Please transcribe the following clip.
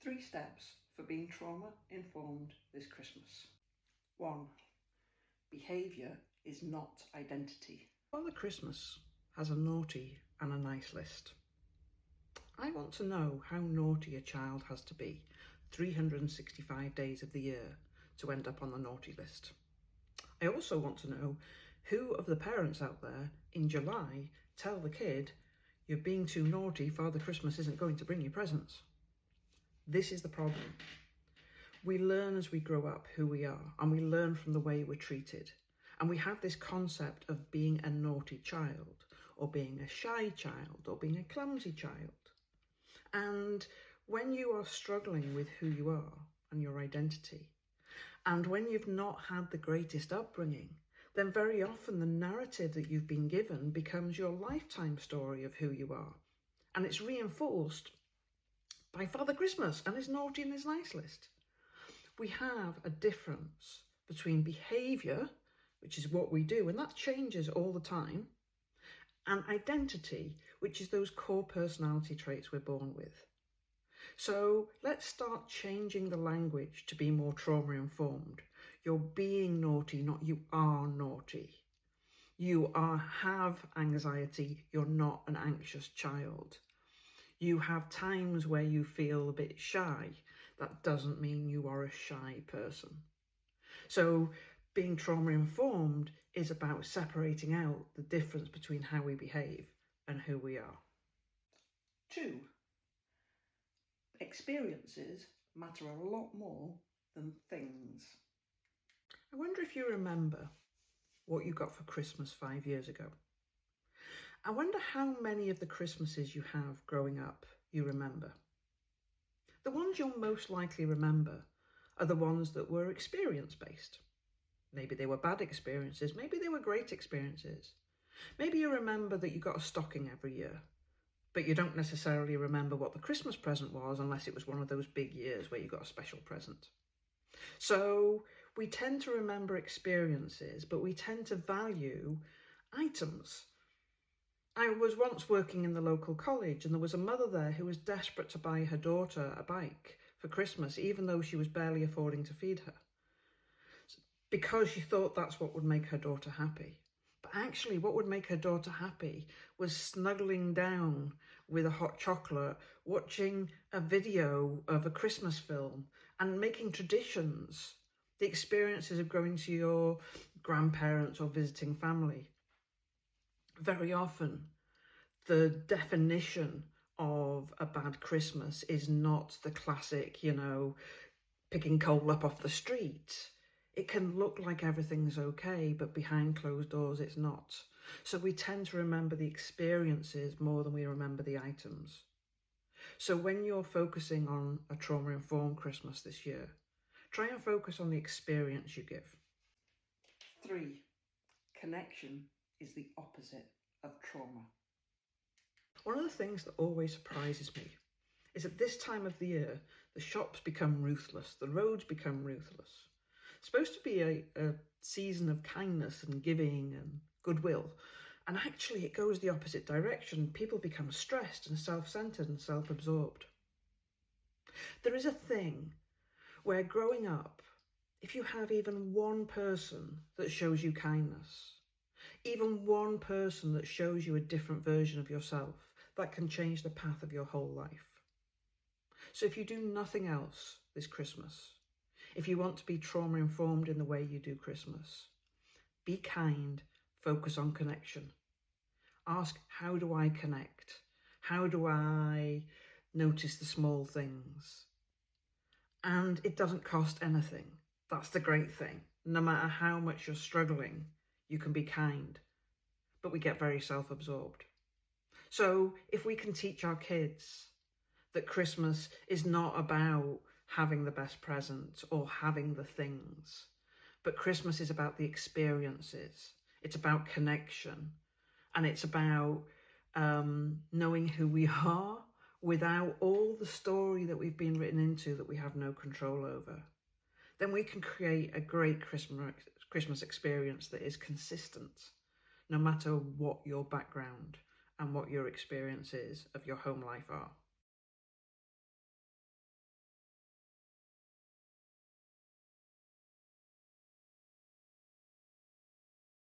3 steps for being trauma-informed this Christmas. 1. Behaviour is not identity. Father Christmas has a naughty and a nice list. I want to know how naughty a child has to be 365 days of the year to end up on the naughty list. I also want to know who of the parents out there in July tell the kid, "You're being too naughty, Father Christmas isn't going to bring you presents." This is the problem. We learn as we grow up who we are, and we learn from the way we're treated. And we have this concept of being a naughty child, or being a shy child, or being a clumsy child. And when you are struggling with who you are and your identity, and when you've not had the greatest upbringing, then very often the narrative that you've been given becomes your lifetime story of who you are. And it's reinforced by Father Christmas and his naughty and his nice list. We have a difference between behaviour, which is what we do, and that changes all the time, and identity, which is those core personality traits we're born with. So let's start changing the language to be more trauma-informed. You're being naughty, not you are naughty. You have anxiety, you're not an anxious child. You have times where you feel a bit shy. That doesn't mean you are a shy person. So being trauma-informed is about separating out the difference between how we behave and who we are. 2. Experiences matter a lot more than things. I wonder if you remember what you got for Christmas 5 years ago. I wonder how many of the Christmases you have growing up you remember. The ones you'll most likely remember are the ones that were experience-based. Maybe they were bad experiences, maybe they were great experiences. Maybe you remember that you got a stocking every year, but you don't necessarily remember what the Christmas present was unless it was one of those big years where you got a special present. So we tend to remember experiences, but we tend to value items. I was once working in the local college, and there was a mother there who was desperate to buy her daughter a bike for Christmas, even though she was barely affording to feed her, because she thought that's what would make her daughter happy. But actually what would make her daughter happy was snuggling down with a hot chocolate, watching a video of a Christmas film, and making traditions, the experiences of going to your grandparents or visiting family. Very often, the definition of a bad Christmas is not the classic, picking coal up off the street. It can look like everything's okay, but behind closed doors, it's not. So we tend to remember the experiences more than we remember the items. So when you're focusing on a trauma-informed Christmas this year, try and focus on the experience you give. 3. Connection is the opposite of trauma. One of the things that always surprises me is at this time of the year, the shops become ruthless, the roads become ruthless. It's supposed to be a season of kindness and giving and goodwill, and actually it goes the opposite direction. People become stressed and self-centered and self-absorbed. There is a thing where growing up, if you have even one person that shows you kindness, even one person that shows you a different version of yourself, that can change the path of your whole life. So if you do nothing else this Christmas, if you want to be trauma-informed in the way you do Christmas, be kind, focus on connection. Ask, how do I connect? How do I notice the small things? And it doesn't cost anything. That's the great thing. No matter how much you're struggling, you can be kind, but we get very self-absorbed. So if we can teach our kids that Christmas is not about having the best present or having the things, but Christmas is about the experiences. It's about connection, and it's about knowing who we are without all the story that we've been written into that we have no control over. Then we can create a great Christmas experience that is consistent, no matter what your background and what your experiences of your home life are.